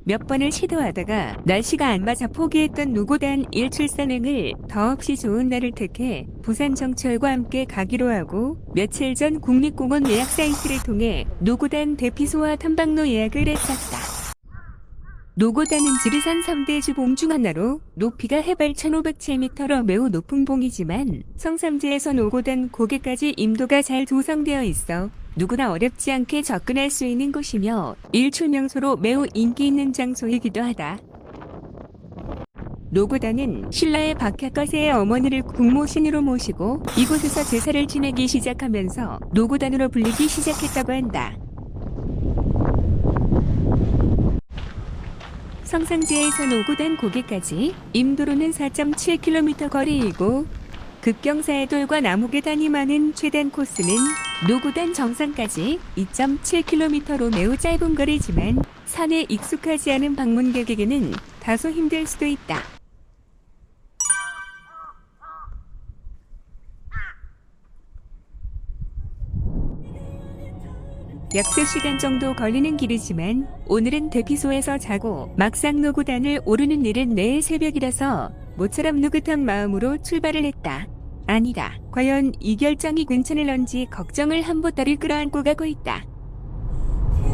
몇 번을 시도하다가 날씨가 안 맞아 포기했던 노고단 일출산행을 더없이 좋은 날을 택해 부산 정철과 함께 가기로 하고 며칠 전 국립공원 예약 사이트를 통해 노고단 대피소와 탐방로 예약을 했었다. 노고단은 지리산 3대 주봉 중 하나로 높이가 해발 1507m로 매우 높은 봉이지만 성삼지에서 노고단 고개까지 임도가 잘 조성되어 있어 누구나 어렵지 않게 접근할 수 있는 곳이며 일출 명소로 매우 인기 있는 장소이기도 하다. 노고단은 신라의 박혁거세의 어머니를 국모신으로 모시고 이곳에서 제사를 지내기 시작하면서 노고단으로 불리기 시작했다고 한다. 성삼지에서 노고단 고개까지 임도로는 4.7km 거리이고 급경사의 돌과 나무 계단이 많은 최단 코스는 노고단 정상까지 2.7km로 매우 짧은 거리지만 산에 익숙하지 않은 방문객에게는 다소 힘들 수도 있다. 약 3시간 정도 걸리는 길이지만 오늘은 대피소에서 자고 막상 노고단을 오르는 일은 내일 새벽이라서 모처럼 느긋한 마음으로 출발을 했다. 아니다. 과연 이 결정이 괜찮을런지 걱정을 한 보따리 끌어안고 가고 있다.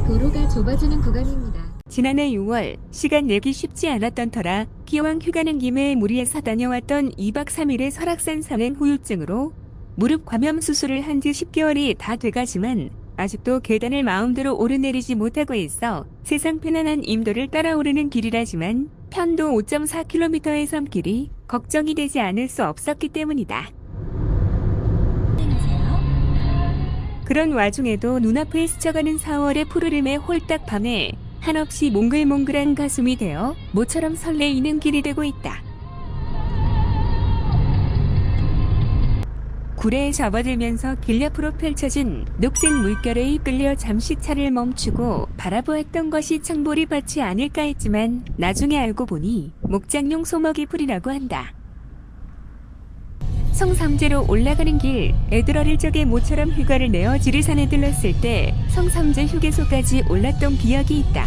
도로가 좁아지는 구간입니다. 지난해 6월 시간 내기 쉽지 않았던 터라 기왕 휴가는 김에 무리해서 다녀왔던 2박 3일의 설악산 산행 후유증으로 무릎 감염 수술을 한 지 10개월이 다 돼가지만 아직도 계단을 마음대로 오르내리지 못하고 있어 세상 편안한 임도를 따라 오르는 길이라지만 편도 5.4km의 섬길이 걱정이 되지 않을 수 없었기 때문이다. 그런 와중에도 눈앞에 스쳐가는 4월의 푸르름의 홀딱 밤에 한없이 몽글몽글한 가슴이 되어 모처럼 설레이는 길이 되고 있다. 구레에 접어들면서 길 옆으로 펼쳐진 녹색 물결에 이끌려 잠시 차를 멈추고 바라보았던 것이 청보리밭이 아닐까 했지만 나중에 알고 보니 목장용 소먹이 풀이라고 한다. 성삼제로 올라가는 길, 애들 어릴 적에 모처럼 휴가를 내어 지리산에 들렀을 때 성삼제 휴게소까지 올랐던 기억이 있다.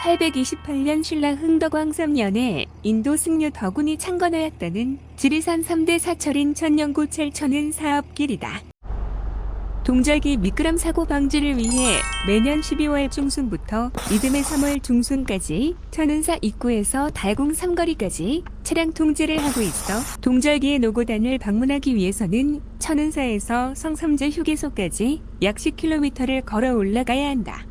828년 신라 흥덕왕 3년에 인도 승려 덕운이 창건하였다는 지리산 3대 사철인 천년고찰천은 사업길이다. 동절기 미끄럼 사고 방지를 위해 매년 12월 중순부터 이듬해 3월 중순까지 천은사 입구에서 달궁 삼거리까지 차량 통제를 하고 있어 동절기의 노고단을 방문하기 위해서는 천은사에서 성삼제 휴게소까지 약 10km를 걸어 올라가야 한다.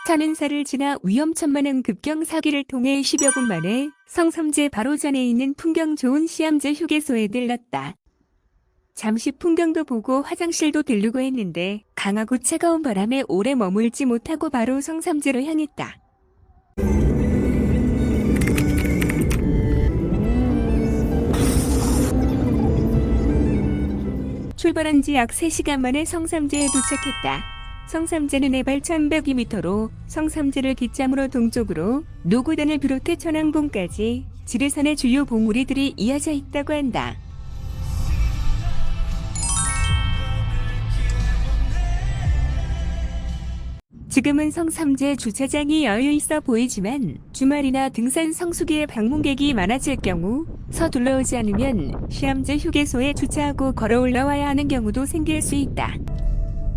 천은사를 지나 위험천만한 급경사기를 통해 10여 분 만에 성삼제 바로 전에 있는 풍경 좋은 시암제 휴게소에 들렀다. 잠시 풍경도 보고 화장실도 들르고 했는데 강하고 차가운 바람에 오래 머물지 못하고 바로 성삼제로 향했다. 출발한 지 약 3시간 만에 성삼제에 도착했다. 성삼제는 해발 1102m로 성삼제를 기점으로 동쪽으로 노고단을 비롯해 천왕봉까지 지리산의 주요 봉우리들이 이어져 있다고 한다. 지금은 성삼제 주차장이 여유있어 보이지만 주말이나 등산 성수기에 방문객이 많아질 경우 서둘러오지 않으면 시암제 휴게소에 주차하고 걸어 올라와야 하는 경우도 생길 수 있다.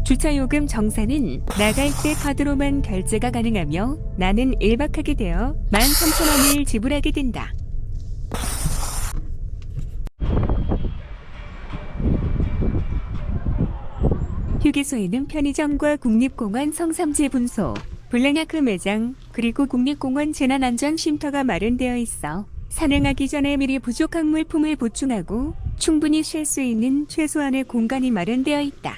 주차요금 정산은 나갈 때 카드로만 결제가 가능하며 나는 1박하게 되어 13,000원을 지불하게 된다. 휴게소에는 편의점과 국립공원 성삼제 분소, 블랙야크 매장, 그리고 국립공원 재난안전쉼터가 마련되어 있어 산행하기 전에 미리 부족한 물품을 보충하고 충분히 쉴 수 있는 최소한의 공간이 마련되어 있다.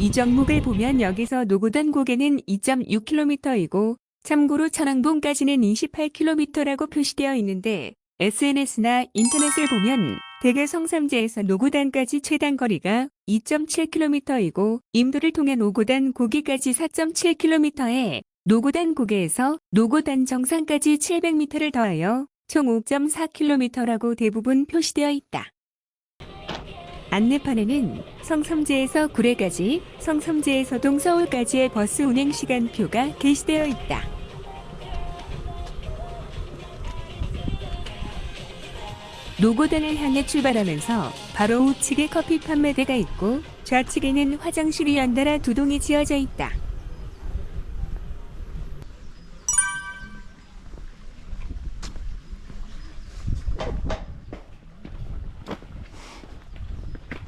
이 정목을 보면 여기서 노고단 고개는 2.6km이고 참고로 천왕봉까지는 28km라고 표시되어 있는데 SNS나 인터넷을 보면 대개 성삼재에서 노고단까지 최단 거리가 2.7km이고 임도를 통해 노고단 고기까지 4.7km에 노고단 고개에서 노고단 정상까지 700m를 더하여 총 5.4km라고 대부분 표시되어 있다. 안내판에는 성삼재에서 구례까지, 성삼재에서 동서울까지의 버스 운행 시간표가 게시되어 있다. 노고단을 향해 출발하면서 바로 우측에 커피 판매대가 있고 좌측에는 화장실이 연달아 두 동이 지어져 있다.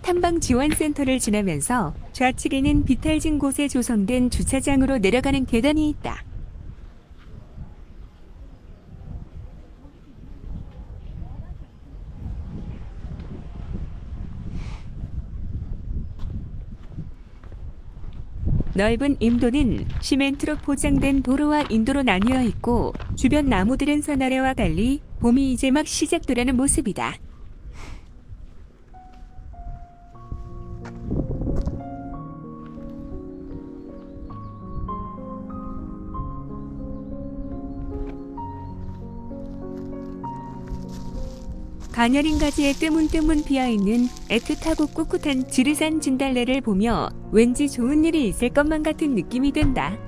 탐방지원센터를 지나면서 좌측에는 비탈진 곳에 조성된 주차장으로 내려가는 계단이 있다. 넓은 임도는 시멘트로 포장된 도로와 인도로 나뉘어 있고 주변 나무들은 서나래와 달리 봄이 이제 막 시작되려는 모습이다. 가녀린 가지에 뜨문뜨문 피어있는 애틋하고 꿋꿋한 지르산 진달래를 보며 왠지 좋은 일이 있을 것만 같은 느낌이 든다.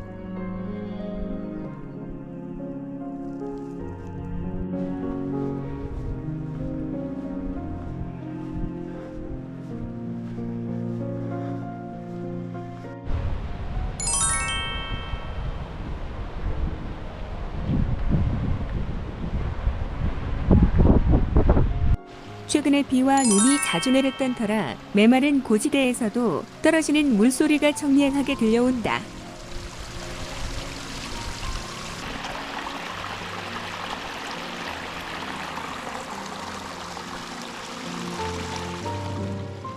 최근에 비와 눈이 자주 내렸던 터라 메마른 고지대에서도 떨어지는 물소리가 청량하게 들려온다.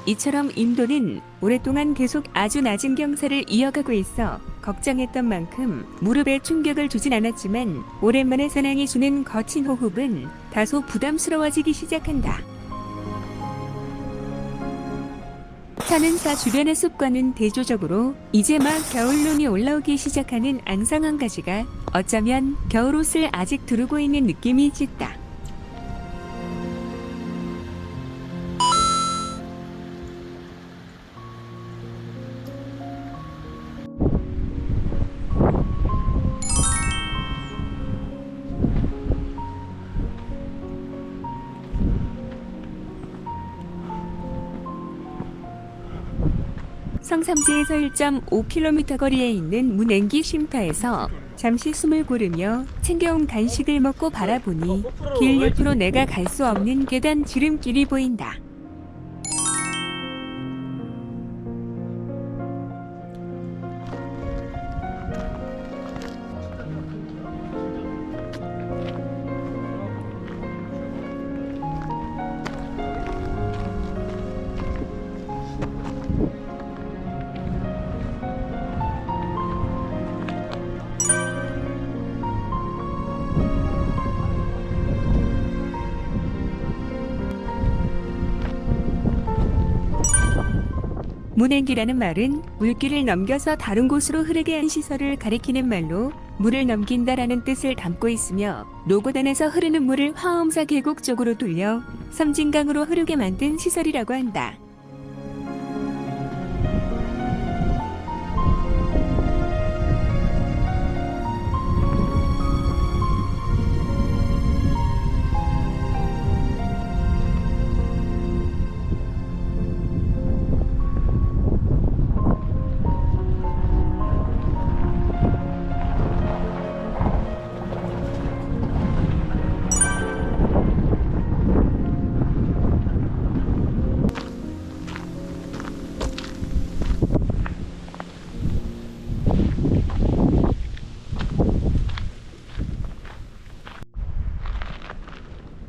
이처럼 임도는 오랫동안 계속 아주 낮은 경사를 이어가고 있어 걱정했던 만큼 무릎에 충격을 주진 않았지만 오랜만에 사냥이 주는 거친 호흡은 다소 부담스러워지기 시작한다. 산은사 주변의 숲과는 대조적으로 이제 막 겨울눈이 올라오기 시작하는 앙상한 가지가 어쩌면 겨울옷을 아직 두르고 있는 느낌이 짙다. 성삼지에서 1.5km 거리에 있는 문앵기 쉼터에서 잠시 숨을 고르며 챙겨온 간식을 먹고 바라보니 길 옆으로 내가 갈 수 없는 계단 지름길이 보인다. 문행기라는 말은 물길을 넘겨서 다른 곳으로 흐르게 한 시설을 가리키는 말로 물을 넘긴다라는 뜻을 담고 있으며 노고단에서 흐르는 물을 화엄사 계곡 쪽으로 돌려 섬진강으로 흐르게 만든 시설이라고 한다.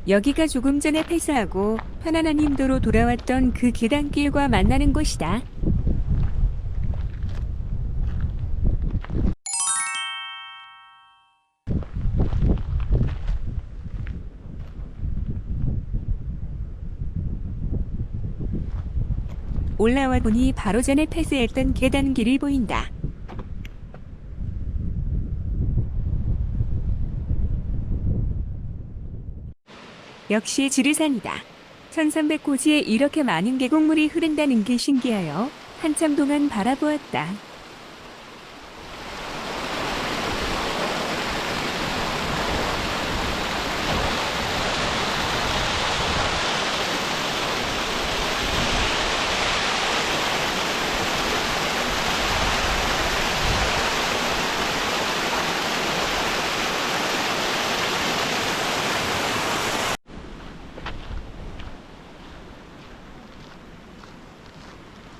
여기가 조금 전에 폐쇄하고 편안한 임도로 돌아왔던 그 계단길과 만나는 곳이다. 올라와 보니 바로 전에 폐쇄했던 계단길이 보인다. 역시 지리산이다. 1300고지에 이렇게 많은 계곡물이 흐른다는 게 신기하여 한참 동안 바라보았다.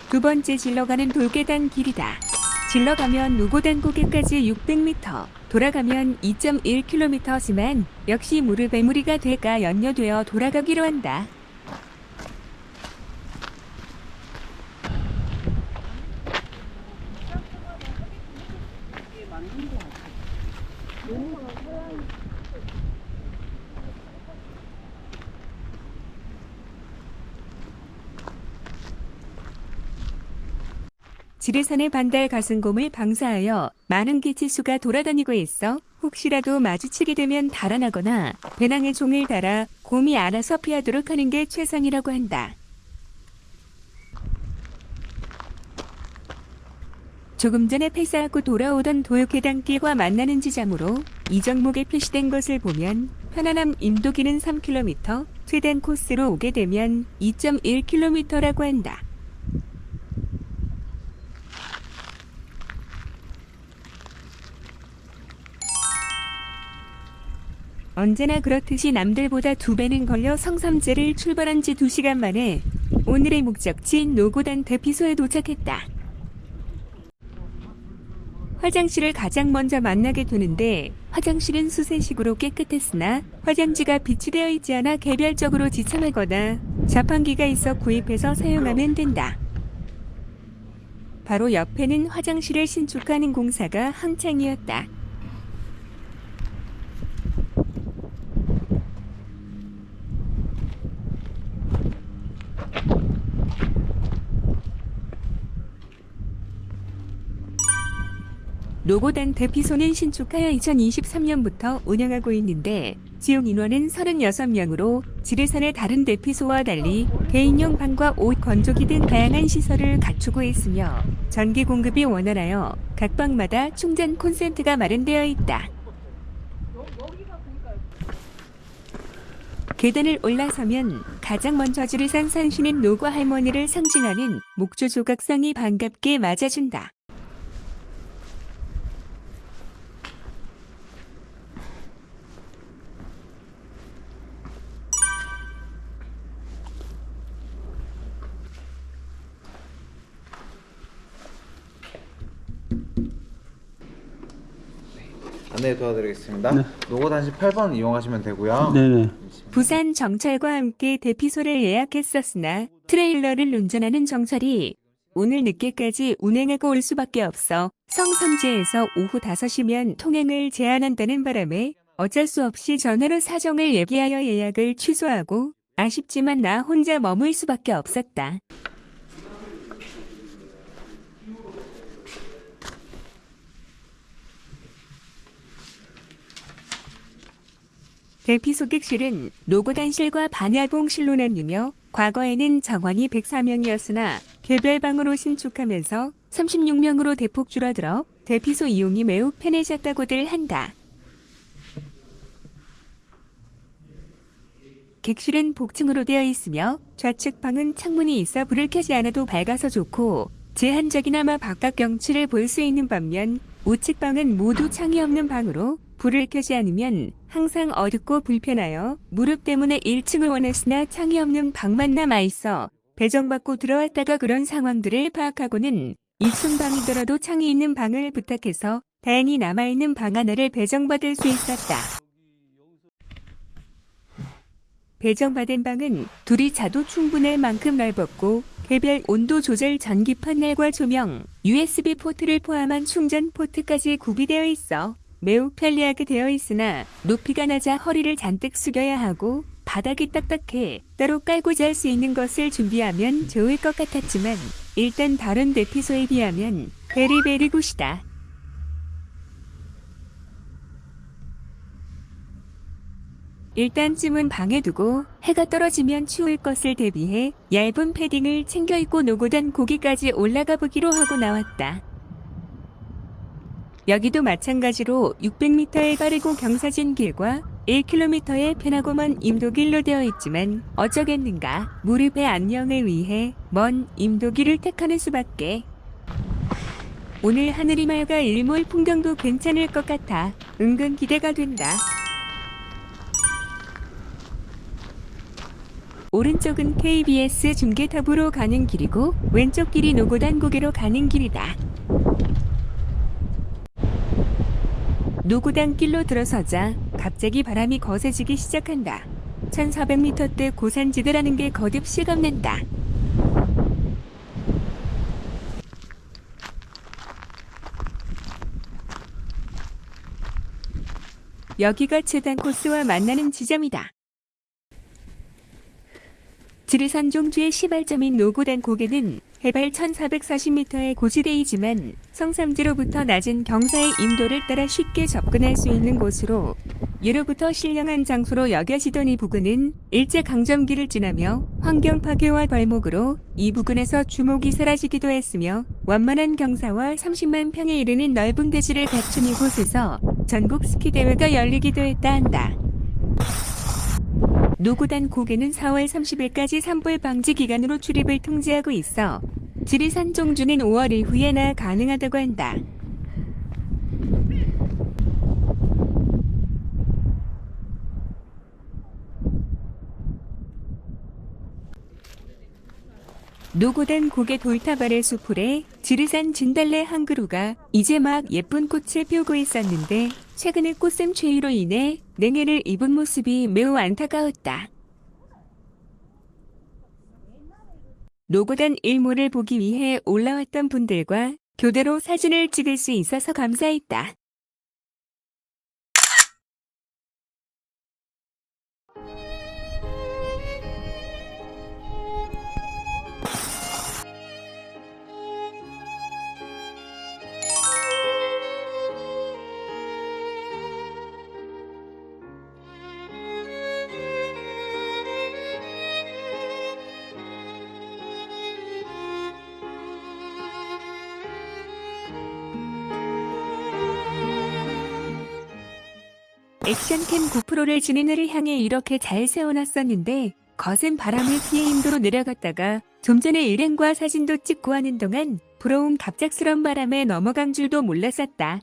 두 번째 질러가는 돌계단 길이다. 질러가면 노고단 고개까지 600m, 돌아가면 2.1km지만 역시 무릎에 무리가 될까 연료되어 돌아가기로 한다. 지리산의 반달 가슴곰을 방사하여 많은 개체수가 돌아다니고 있어 혹시라도 마주치게 되면 달아나거나 배낭에 종을 달아 곰이 알아서 피하도록 하는 게 최선이라고 한다. 조금 전에 폐사하고 돌아오던 돌계단길과 만나는 지점으로 이 종목에 표시된 것을 보면 편안함 인도길은 3km, 최단 코스로 오게 되면 2.1km라고 한다. 언제나 그렇듯이 남들보다 2배는 걸려 성삼재를 출발한 지 2시간 만에 오늘의 목적지인 노고단 대피소에 도착했다. 화장실을 가장 먼저 만나게 되는데 화장실은 수세식으로 깨끗했으나 화장지가 비치되어 있지 않아 개별적으로 지참하거나 자판기가 있어 구입해서 사용하면 된다. 바로 옆에는 화장실을 신축하는 공사가 한창이었다. 노고단 대피소는 신축하여 2023년부터 운영하고 있는데 지용 인원은 36명으로 지리산의 다른 대피소와 달리 개인용 방과 옷 건조기 등 다양한 시설을 갖추고 있으며 전기 공급이 원활하여 각 방마다 충전 콘센트가 마련되어 있다. 계단을 올라서면 가장 먼저 지리산 산신인 노고 할머니를 상징하는 목조 조각상이 반갑게 맞아준다. 안내 도와드리겠습니다. 네. 노고단시 8번 이용하시면 되고요. 네네. 부산 정철과 함께 대피소를 예약했었으나 트레일러를 운전하는 정철이 오늘 늦게까지 운행하고 올 수밖에 없어 성삼재에서 오후 5시면 통행을 제한한다는 바람에 어쩔 수 없이 전화로 사정을 얘기하여 예약을 취소하고 아쉽지만 나 혼자 머물 수밖에 없었다. 대피소 객실은 노고단실과 반야봉실로 나뉘며 과거에는 정원이 104명이었으나 개별방으로 신축하면서 36명으로 대폭 줄어들어 대피소 이용이 매우 편해졌다고들 한다. 객실은 복층으로 되어 있으며 좌측 방은 창문이 있어 불을 켜지 않아도 밝아서 좋고 제한적이나마 바깥 경치를 볼 수 있는 반면 우측 방은 모두 창이 없는 방으로 불을 켜지 않으면 항상 어둡고 불편하여 무릎 때문에 1층을 원했으나 창이 없는 방만 남아있어 배정받고 들어왔다가 그런 상황들을 파악하고는 2층 방이더라도 창이 있는 방을 부탁해서 다행히 남아있는 방 하나를 배정받을 수 있었다. 배정받은 방은 둘이 자도 충분할 만큼 넓었고 개별 온도 조절 전기 판넬과 조명, USB 포트를 포함한 충전 포트까지 구비되어 있어 매우 편리하게 되어 있으나 높이가 낮아 허리를 잔뜩 숙여야 하고 바닥이 딱딱해 따로 깔고 잘 수 있는 것을 준비하면 좋을 것 같았지만 일단 다른 대피소에 비하면 베리베리 굿이다. 일단쯤은 방에 두고 해가 떨어지면 추울 것을 대비해 얇은 패딩을 챙겨 입고 노고단 고기까지 올라가 보기로 하고 나왔다. 여기도 마찬가지로 600m의 빠르고 경사진 길과 1km의 편하고먼 임도길로 되어 있지만 어쩌겠는가 무릎의 안녕을 위해 먼 임도길을 택하는 수밖에. 오늘 하늘이 맑아 일몰 풍경도 괜찮을 것 같아 은근 기대가 된다. 오른쪽은 KBS 중계탑으로 가는 길이고 왼쪽 길이 노고단 고개로 가는 길이다. 노고단 길로 들어서자 갑자기 바람이 거세지기 시작한다. 1400m대 고산지대라는 게 거듭 실감난다. 여기가 최단 코스와 만나는 지점이다. 지리산 종주의 시발점인 노고단 고개는 해발 1440m의 고지대이지만 성삼지로부터 낮은 경사의 임도를 따라 쉽게 접근할 수 있는 곳으로 예로부터 신령한 장소로 여겨지던 이 부근은 일제강점기를 지나며 환경 파괴와 발목으로 이 부근에서 주목이 사라지기도 했으며 완만한 경사와 30만 평에 이르는 넓은 대지를 갖춘 이곳에서 전국 스키 대회가 열리기도 했다 한다. 노고단 고개는 4월 30일까지 산불 방지 기간으로 출입을 통제하고 있어 지리산 종주는 5월 이후에나 가능하다고 한다. 노고단 고개 돌탑 아래 수풀에 지리산 진달래 한 그루가 이제 막 예쁜 꽃을 피우고 있었는데 최근에 꽃샘 추위로 인해 냉해를 입은 모습이 매우 안타까웠다. 노고단 일몰을 보기 위해 올라왔던 분들과 교대로 사진을 찍을 수 있어서 감사했다. 액션캠 고프로를 지닌 해를 향해 이렇게 잘 세워놨었는데 거센 바람을 피해 인도로 내려갔다가 좀 전에 일행과 사진도 찍고 하는 동안 불어온 갑작스런 바람에 넘어간 줄도 몰랐었다.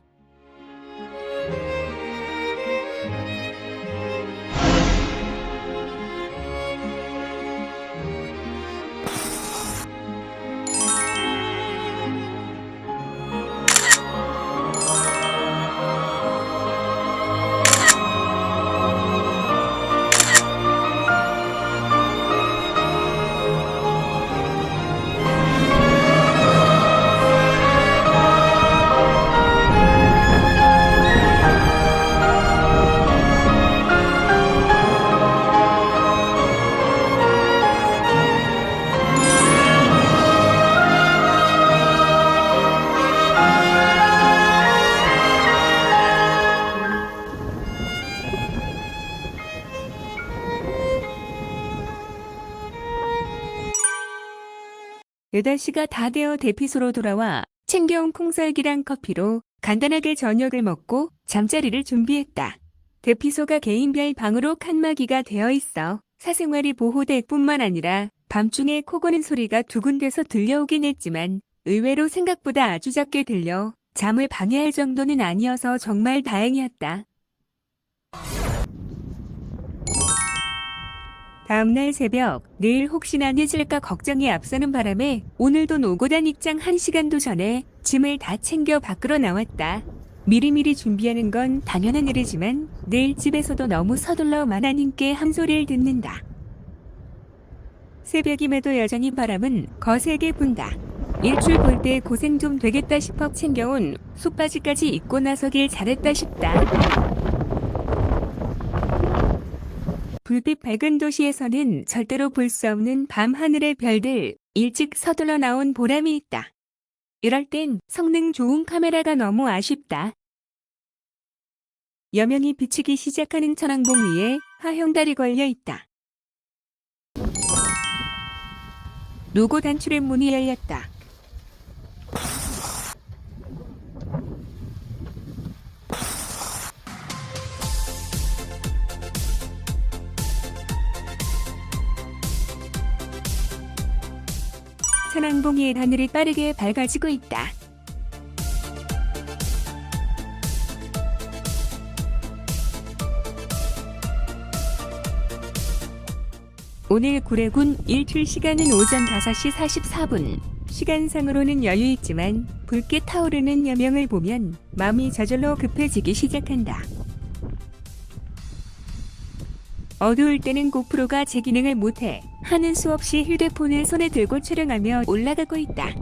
여덟 시가 다 되어 대피소로 돌아와 챙겨온 콩쌀기랑 커피로 간단하게 저녁을 먹고 잠자리를 준비했다. 대피소가 개인별 방으로 칸막이가 되어 있어 사생활이 보호될 뿐만 아니라 밤중에 코 고는 소리가 두 군데서 들려오긴 했지만 의외로 생각보다 아주 작게 들려 잠을 방해할 정도는 아니어서 정말 다행이었다. 다음날 새벽 내일 혹시나 늦을까 걱정이 앞서는 바람에 오늘도 노고단 입장 1시간도 전에 짐을 다 챙겨 밖으로 나왔다. 미리미리 준비하는 건 당연한 일이지만 내일 집에서도 너무 서둘러 마나님께 함소리를 듣는다. 새벽임에도 여전히 바람은 거세게 분다. 일출 볼 때 고생 좀 되겠다 싶어 챙겨온 속바지까지 입고 나서길 잘했다 싶다. 불빛 밝은 도시에서는 절대로 볼 수 없는 밤 하늘의 별들, 일찍 서둘러 나온 보람이 있다. 이럴 땐 성능 좋은 카메라가 너무 아쉽다. 여명이 비치기 시작하는 천왕봉 위에 화형달이 걸려 있다. 로고 단출의 문이 열렸다. 천왕봉 위의 하늘이 빠르게 밝아지고 있다. 오늘 구례군 일출 시간은 오전 5시 44분. 시간상으로는 여유 있지만 붉게 타오르는 여명을 보면 마음이 저절로 급해지기 시작한다. 어두울 때는 고프로가 제 기능을 못해 하는 수 없이 휴대폰을 손에 들고 촬영하며 올라가고 있다.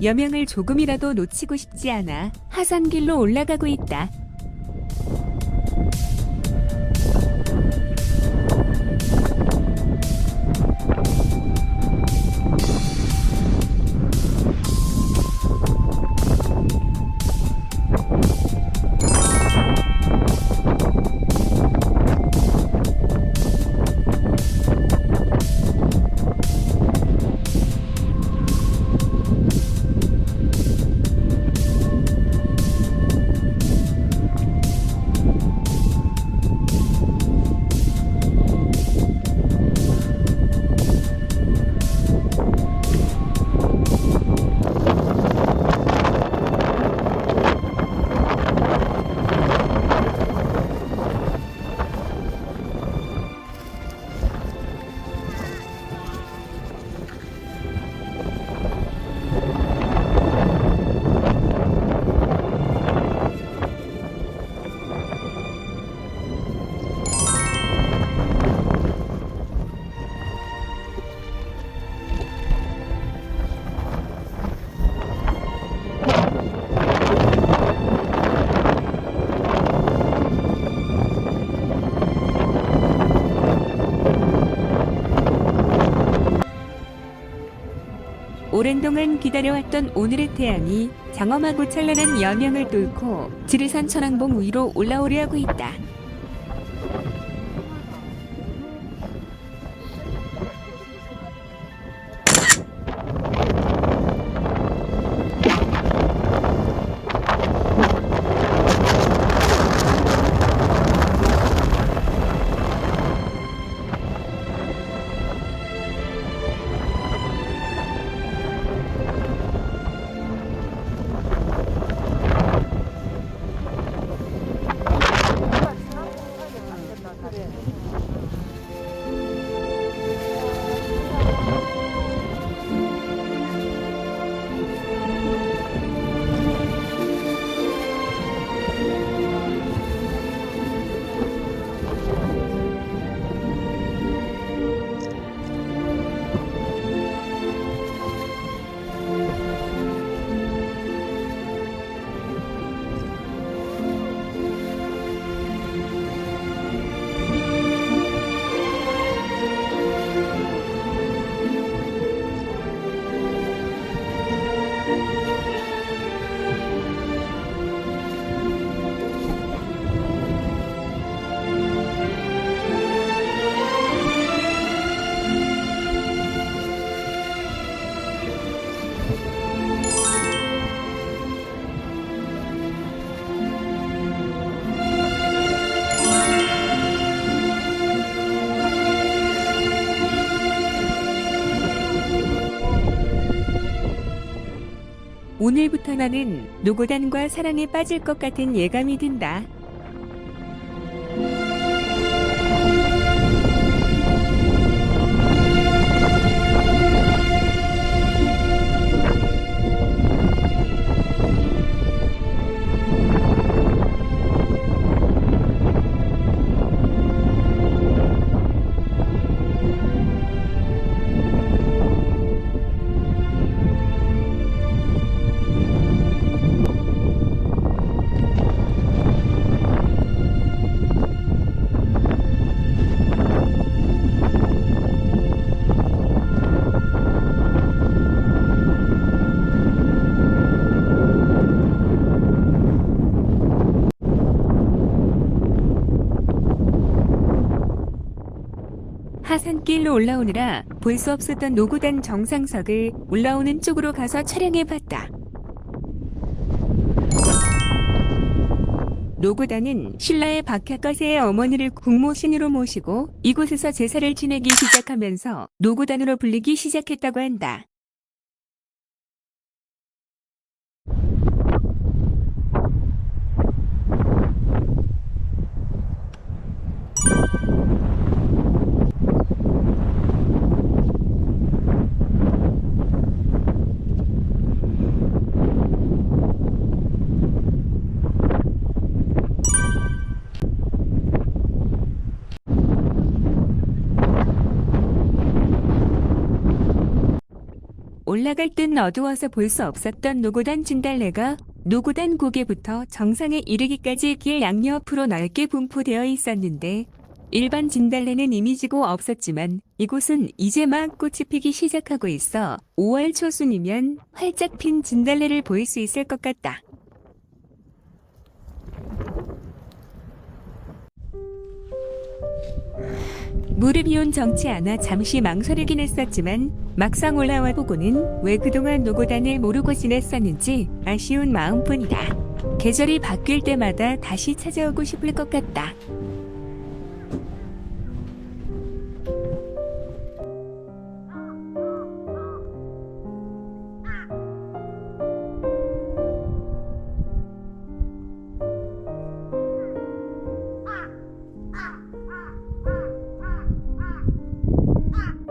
여명을 조금이라도 놓치고 싶지 않아 하산길로 올라가고 있다. 오랜 동안 기다려왔던 오늘의 태양이 장엄하고 찬란한 여명을 뚫고 지리산 천왕봉 위로 올라오려 하고 있다. 오늘부터 나는 노고단과 사랑에 빠질 것 같은 예감이 든다. 산길로 올라오느라 볼 수 없었던 노고단 정상석을 올라오는 쪽으로 가서 촬영해봤다. 노고단은 신라의 박혁거세의 어머니를 국모신으로 모시고 이곳에서 제사를 지내기 시작하면서 노고단으로 불리기 시작했다고 한다. 올라갈 땐 어두워서 볼 수 없었던 노고단 진달래가 노고단 고개부터 정상에 이르기까지 길 양옆으로 넓게 분포되어 있었는데 일반 진달래는 이미 지고 없었지만 이곳은 이제 막 꽃이 피기 시작하고 있어 5월 초순이면 활짝 핀 진달래를 보일 수 있을 것 같다. 무릎이 온 정치 않아 잠시 망설이긴 했었지만 막상 올라와 보고는 왜 그동안 노고단을 모르고 지냈었는지 아쉬운 마음뿐이다. 계절이 바뀔 때마다 다시 찾아오고 싶을 것 같다.